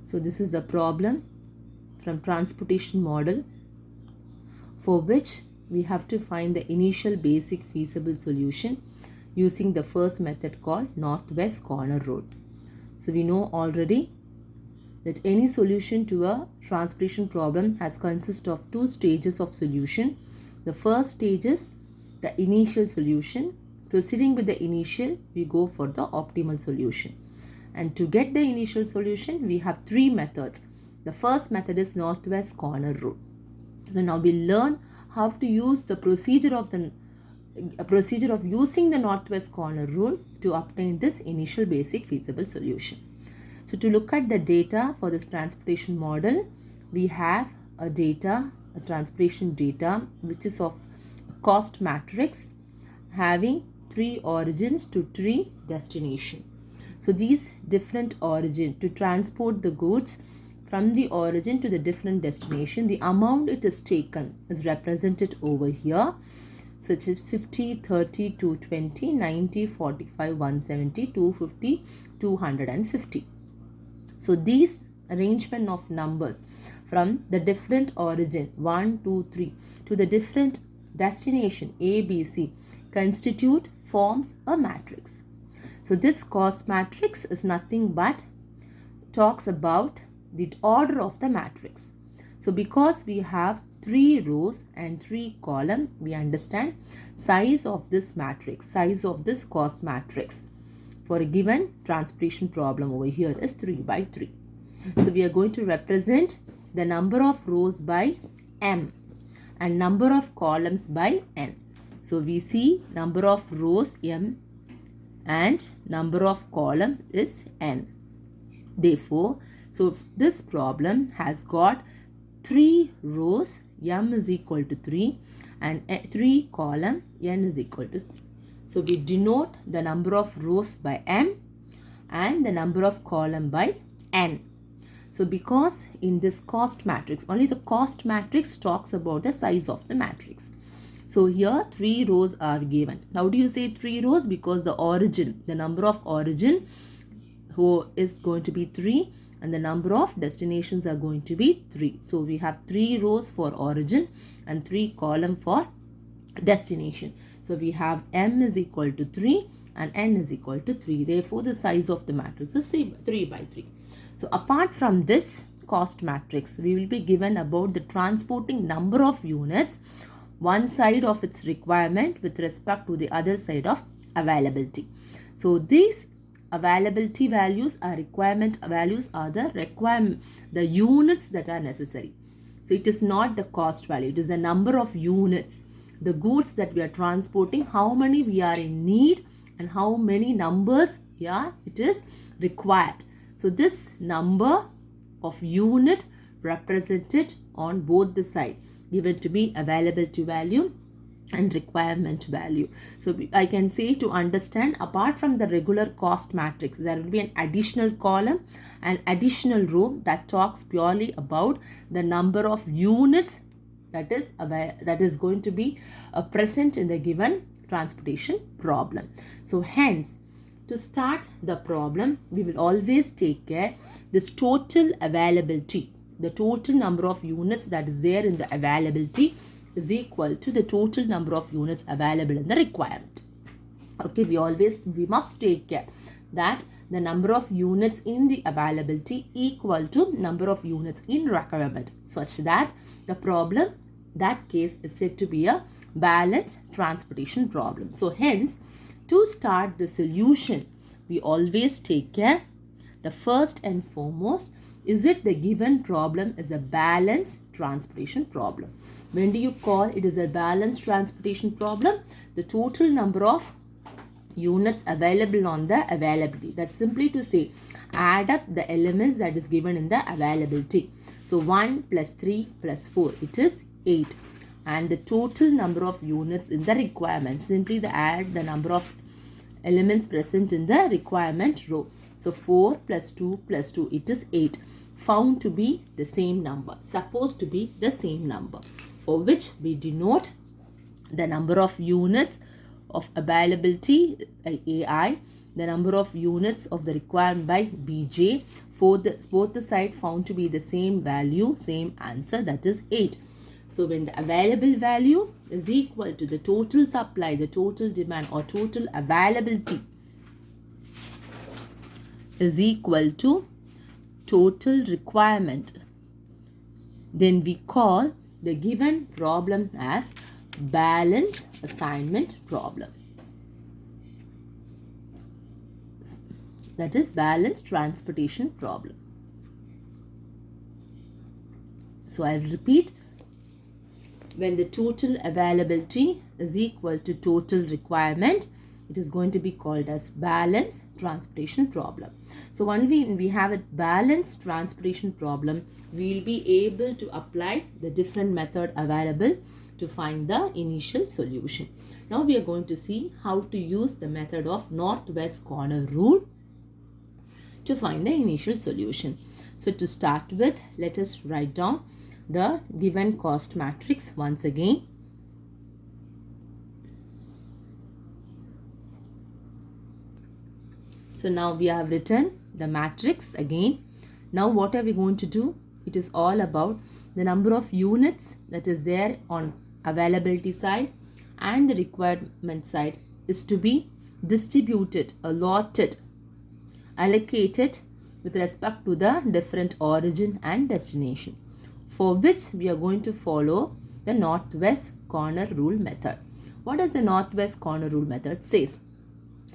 So this is a problem from transportation model for which we have to find the initial basic feasible solution using the first method called northwest corner rule. So we know already that any solution to a transportation problem has consist of two stages of solution. The first stage is the initial solution. Proceeding with the initial, we go for the optimal solution. And to get the initial solution, we have three methods. The first method is northwest corner rule. So now we learn how to use the procedure of using the northwest corner rule to obtain this initial basic feasible solution. So to look at the data for this transportation model, we have a transportation data, which is of cost matrix having 3 origins to 3 destinations. So these different origin to transport the goods from the origin to the different destination, the amount it is taken is represented over here, such as 50, 30, 220, 90, 45, 170, 250, 250. So these arrangement of numbers from the different origin 1, 2, 3 to the different destination A, B, C forms a matrix. So this cost matrix is nothing but talks about the order of the matrix. So because we have 3 rows and 3 columns, we understand size of this matrix, size of this cost matrix for a given transportation problem over here is 3 by 3. So we are going to represent the number of rows by M and number of columns by N. So we see number of rows M and number of column is N. Therefore, so this problem has got 3 rows, M is equal to 3 and 3 column, N is equal to 3. So we denote the number of rows by M and the number of column by N. So because in this cost matrix, only the cost matrix talks about the size of the matrix. So here 3 rows are given. How do you say 3 rows? Because the origin, the number of origin is going to be 3 and the number of destinations are going to be 3. So we have 3 rows for origin and 3 column for destination. So we have M is equal to 3 and N is equal to 3. Therefore, the size of the matrix is 3 by 3. So apart from this cost matrix, we will be given about the transporting number of units, one side of its requirement with respect to the other side of availability. So these availability values are requirement values are the units that are necessary. So it is not the cost value, it is the number of units, the goods that we are transporting, how many we are in need and how many numbers it is required. So this number of unit represented on both the side given to be availability value and requirement value. So I can say, to understand, apart from the regular cost matrix, there will be an additional column and additional row that talks purely about the number of units that is going to be present in the given transportation problem. So hence, to start the problem, we will always take care this total availability, the total number of units that is there in the availability is equal to the total number of units available in the requirement. Okay, we must take care that the number of units in the availability equal to number of units in requirement, such that the problem, that case, is said to be a balanced transportation problem. So hence, to start the solution, we always take care, the first and foremost, is it the given problem is a balanced transportation problem. When do you call it is a balanced transportation problem? The total number of units available on the availability. That's simply to say, add up the elements that is given in the availability. So 1 plus 3 plus 4, it is 8. And the total number of units in the requirement, simply add the number of elements present in the requirement row. So 4 plus 2 plus 2, it is 8. Found to be the same number, supposed to be the same number, for which we denote the number of units of availability AI the number of units of the required by Bj. For both the side found to be the same value, same answer, that is 8. So when the available value is equal to the total supply, the total demand or total availability is equal to total requirement, then we call the given problem as balance assignment problem. That is balance transportation problem. So I will repeat. When the total availability is equal to total requirement, it is going to be called as balance transportation problem. So only when we have a balanced transportation problem, we will be able to apply the different method available to find the initial solution. Now we are going to see how to use the method of northwest corner rule to find the initial solution. So to start with, let us write down the given cost matrix once again. So now we have written the matrix again. Now what are we going to do? It is all about the number of units that is there on availability side and the requirement side is to be distributed, allotted, allocated with respect to the different origin and destination, for which we are going to follow the northwest corner rule method. What does the northwest corner rule method says?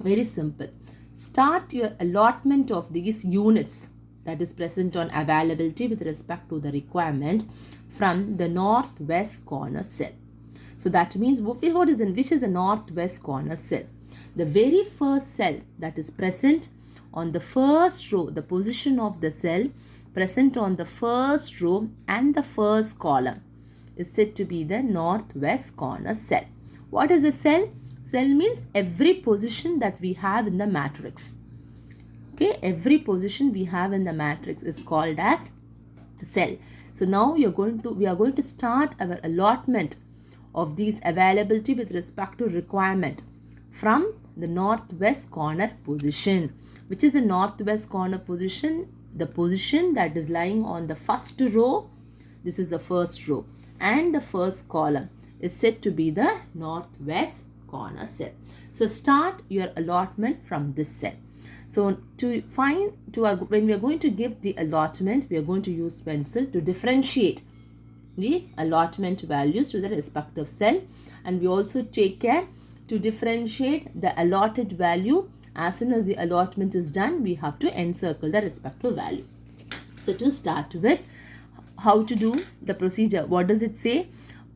Very simple. Start your allotment of these units that is present on availability with respect to the requirement from the northwest corner cell. So that means which is a northwest corner cell? The very first cell that is present on the first row, the position of the cell present on the first row and the first column is said to be the northwest corner cell. What is a cell? Cell means every position that we have in the matrix. Okay, every position we have in the matrix is called as cell. So now we are going to start our allotment of these availability with respect to requirement from the northwest corner position. Which is a northwest corner position? The position that is lying on the first row, this is the first row, and the first column is said to be the northwest corner cell. So start your allotment from this cell. So when we are going to give the allotment, we are going to use pencil to differentiate the allotment values to the respective cell, and we also take care to differentiate the allotted value. As soon as the allotment is done, we have to encircle the respective value. So to start with, how to do the procedure? What does it say?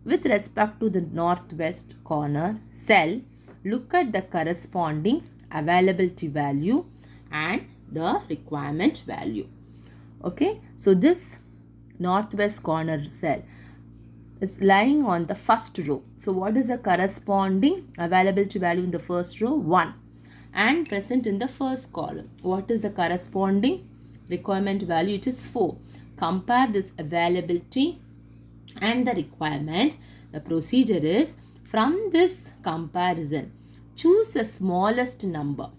With respect to the northwest corner cell, look at the corresponding availability value and the requirement value. Okay, so this northwest corner cell is lying on the first row. So what is the corresponding availability value in the first row? 1. And present in the first column. What is the corresponding requirement value? It is 4. Compare this availability and the requirement. The procedure is, from this comparison, choose the smallest number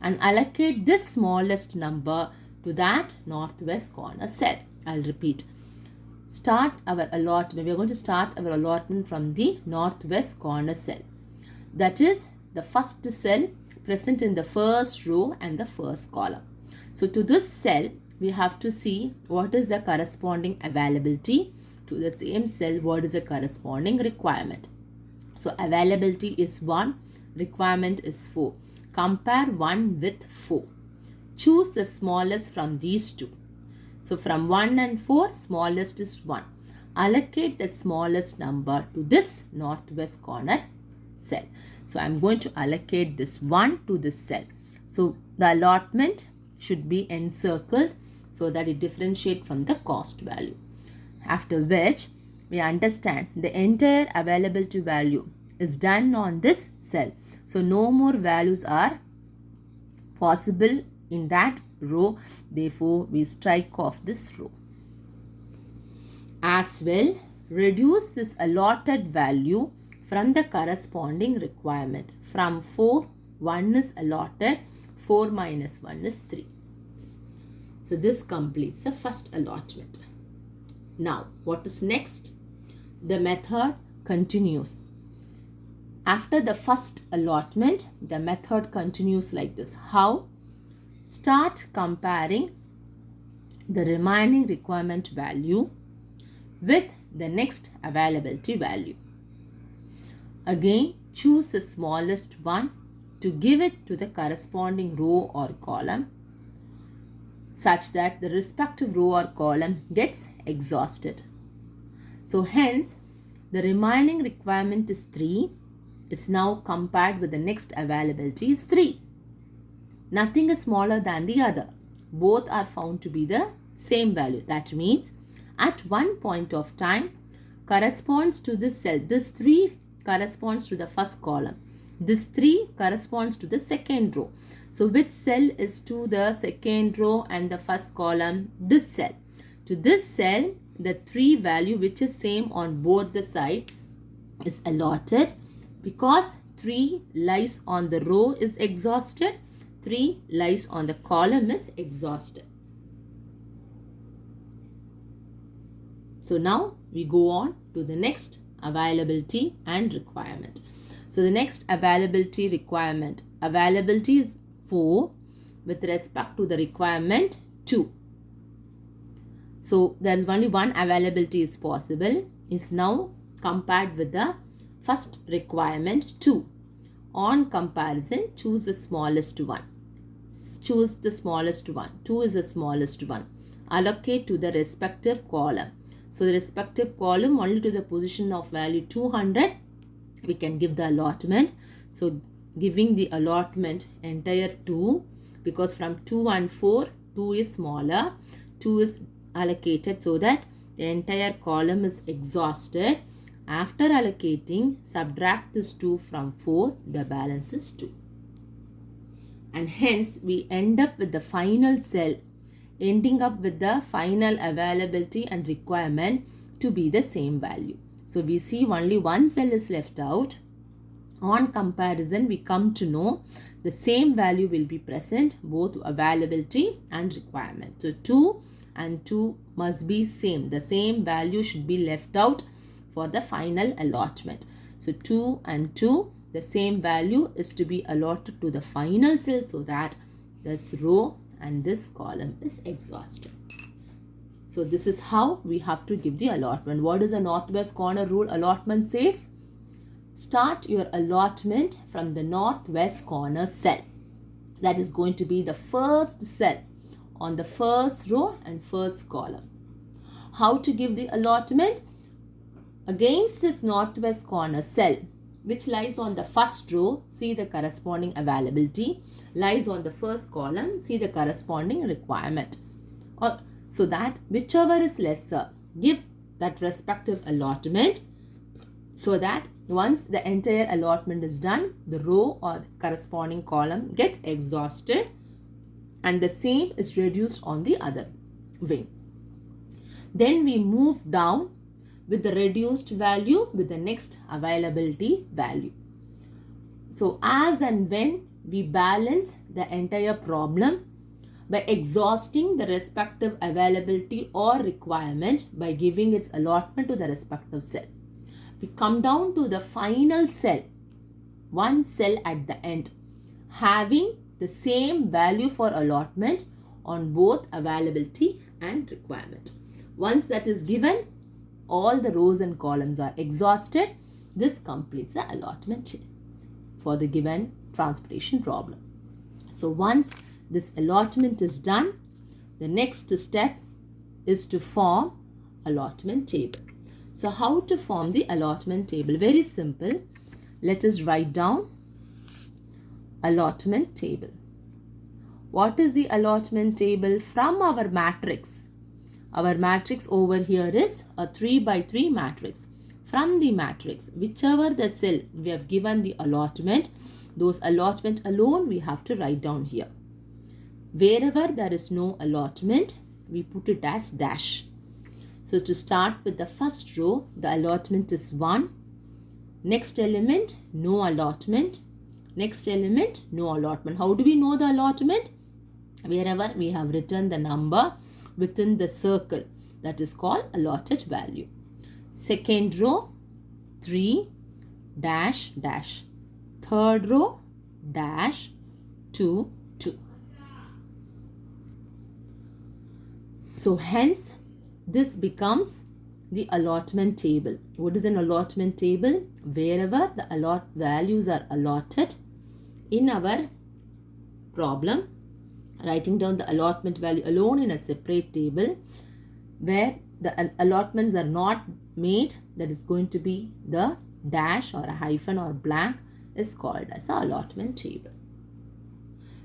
and allocate this smallest number to that northwest corner cell. I'll repeat. Start our allotment. We are going to start our allotment from the northwest corner cell. That is the first cell present in the first row and the first column. So to this cell, we have to see what is the corresponding availability. To the same cell, what is the corresponding requirement. So availability is 1, requirement is 4. Compare 1 with 4. Choose the smallest from these two. So from 1 and 4, smallest is 1. Allocate that smallest number to this northwest corner cell. So I am going to allocate this 1 to this cell. So the allotment should be encircled so that it differentiates from the cost value. After which we understand the entire availability value is done on this cell. So no more values are possible in that row. Therefore, we strike off this row. As well, reduce this allotted value from the corresponding requirement. From 4, 1 is allotted. 4 minus 1 is 3. So this completes the first allotment. Now, what is next? The method continues. After the first allotment, the method continues like this. How? Start comparing the remaining requirement value with the next availability value. Again, choose the smallest one to give it to the corresponding row or column such that the respective row or column gets exhausted. So hence, the remaining requirement is 3 is now compared with the next availability is 3. Nothing is smaller than the other. Both are found to be the same value. That means at one point of time corresponds to this cell. This 3 corresponds to the first column. This 3 corresponds to the second row. So which cell is to the second row and the first column? This cell. To this cell, the 3 value which is same on both the side is allotted because 3 lies on the row is exhausted, 3 lies on the column is exhausted. So now we go on to the next availability and requirement. So the next availability requirement. Availability is 4 with respect to the requirement 2. So there is only one availability is possible. Is now compared with the first requirement 2. On comparison, choose the smallest one. Choose the smallest one. 2 is the smallest one. Allocate to the respective column. So the respective column only to the position of value 200 we can give the allotment. So giving the allotment entire 2 because from 2 and 4 2 is smaller. 2 is allocated so that the entire column is exhausted. After allocating, subtract this 2 from 4, the balance is 2. And hence we end up with the final cell ending up with the final availability and requirement to be the same value. So we see only one cell is left out. On comparison, we come to know the same value will be present both availability and requirement. So 2 and 2 must be same. The same value should be left out for the final allotment. So 2 and 2, the same value is to be allotted to the final cell so that this row and this column is exhausted. So this is how we have to give the allotment. What is a northwest corner rule allotment says? Start your allotment from the northwest corner cell. That is going to be the first cell on the first row and first column. How to give the allotment? Against this northwest corner cell, which lies on the first row, see the corresponding availability. Lies on the first column, see the corresponding requirement. Or so that whichever is lesser, give that respective allotment so that once the entire allotment is done, the row or the corresponding column gets exhausted and the same is reduced on the other wing. Then we move down with the reduced value with the next availability value. So as and when we balance the entire problem by exhausting the respective availability or requirement by giving its allotment to the respective cell. We come down to the final cell, one cell at the end, having the same value for allotment on both availability and requirement. Once that is given, all the rows and columns are exhausted. This completes the allotment for the given transportation problem. So once this allotment is done, the next step is to form allotment table. So how to form the allotment table? Very simple. Let us write down allotment table. What is the allotment table? From our matrix. Our matrix over here is a 3 by 3 matrix. From the matrix, whichever the cell we have given the allotment, those allotment alone we have to write down here. Wherever there is no allotment, we put it as dash. So to start with the first row, the allotment is 1. Next element, no allotment. Next element, no allotment. How do we know the allotment? Wherever we have written the number within the circle, that is called allotted value. Second row, 3 dash dash. Third row, dash 2 2. So hence this becomes the allotment table. What is an allotment table? Wherever the values are allotted in our problem, writing down the allotment value alone in a separate table. Where the allotments are not made, that is going to be the dash or a hyphen or blank, is called as an allotment table.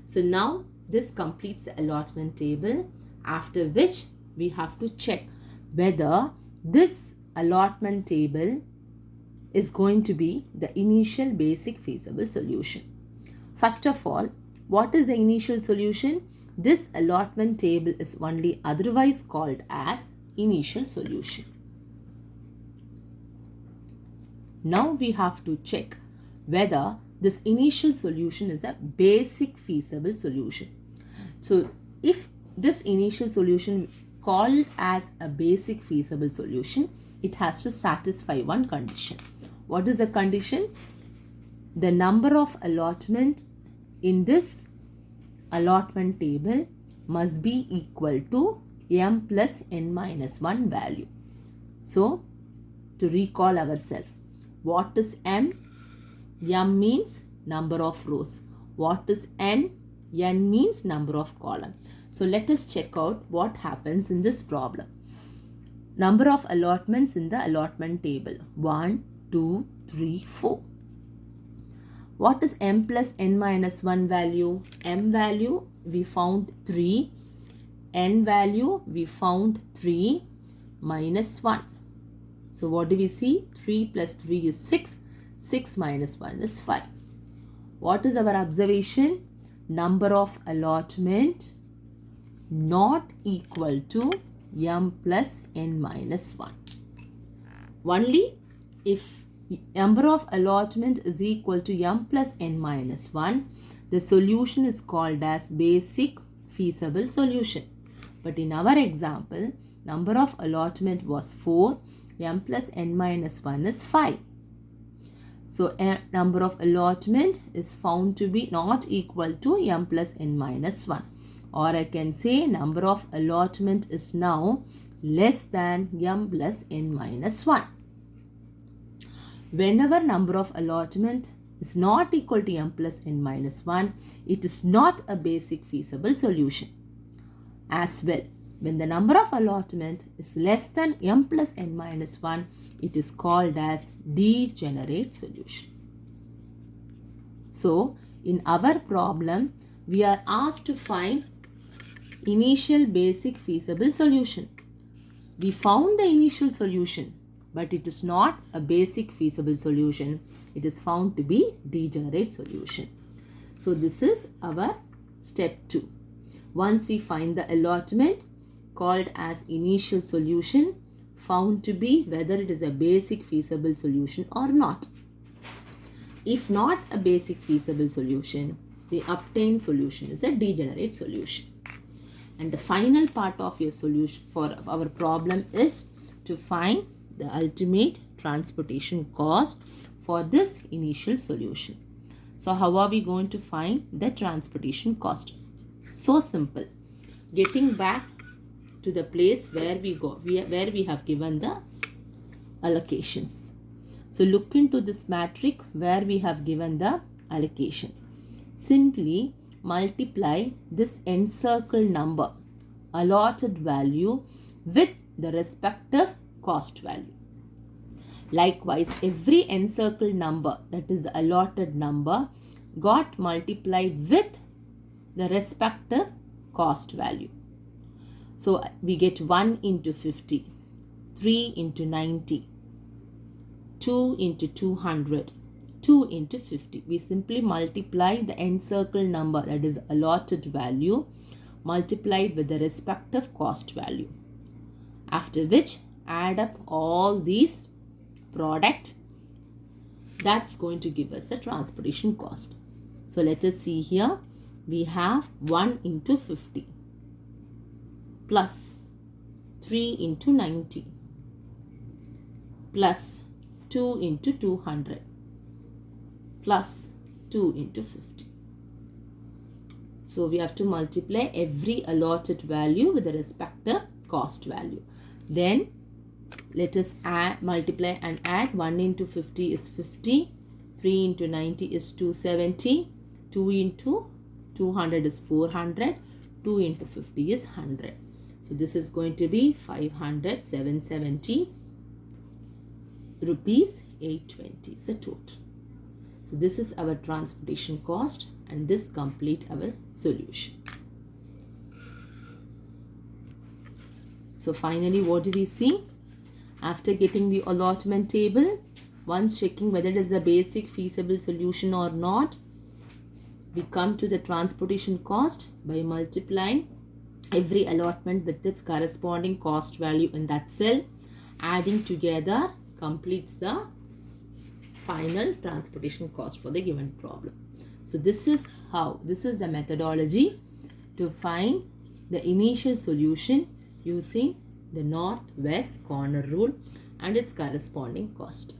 So now this completes the allotment table, after which we have to check whether this allotment table is going to be the initial basic feasible solution. First of all, what is the initial solution? This allotment table is only otherwise called as initial solution. Now we have to check whether this initial solution is a basic feasible solution. So if this initial solution is called as a basic feasible solution, it has to satisfy one condition. What is the condition? The number of allotment in this allotment table must be equal to m plus n minus 1 value. So, to recall ourselves, what is m? M means number of rows. What is n? N means number of columns. So, let us check out what happens in this problem. Number of allotments in the allotment table. 1, 2, 3, 4. What is m plus n minus 1 value? M value we found 3. N value we found 3 minus 1. So what do we see? 3 plus 3 is 6. 6 minus 1 is 5. What is our observation? Number of allotment not equal to m plus n minus 1. Only if number of allotment is equal to m plus n minus 1, the solution is called as basic feasible solution. But in our example, number of allotment was 4, m plus n minus 1 is 5. So, number of allotment is found to be not equal to m plus n minus 1. Or I can say number of allotment is now less than m plus n minus 1. Whenever number of allotment is not equal to m plus n minus 1, it is not a basic feasible solution. As well, when the number of allotment is less than m plus n minus 1, it is called as degenerate solution. So, in our problem, we are asked to find initial basic feasible solution. We found the initial solution, but it is not a basic feasible solution. It is found to be degenerate solution. So this is our step 2. Once we find the allotment called as initial solution, found to be whether it is a basic feasible solution or not. If not a basic feasible solution, the obtained solution is a degenerate solution. And the final part of your solution for our problem is to find the ultimate transportation cost for this initial solution. So how are we going to find the transportation cost? So simple. Getting back to the place where we have given the allocations. So look into this matrix where we have given the allocations. Simply multiply this encircled number allotted value with the respective cost value. Likewise, every encircled number, that is allotted number, got multiplied with the respective cost value. So we get 1 into 50, 3 into 90, 2 into 200, 2 into 50. We simply multiply the encircled number, that is allotted value, multiplied with the respective cost value. After which, add up all these product. That's going to give us a transportation cost. So let us see here. We have 1 into 50 plus 3 into 90 plus 2 into 200 plus 2 into 50. So we have to multiply every allotted value with the respective cost value. Then let us multiply and add. 1 into 50 is 50, 3 into 90 is 270, 2 into 200 is 400, 2 into 50 is 100. So this is going to be 500, 770 rupees, 820 is the total. So this is our transportation cost, and this complete our solution. So finally, what do we see? After getting the allotment table, once checking whether it is a basic feasible solution or not, we come to the transportation cost by multiplying every allotment with its corresponding cost value in that cell. Adding together completes the final transportation cost for the given problem. So this is the methodology to find the initial solution using the north-west corner rule and its corresponding cost.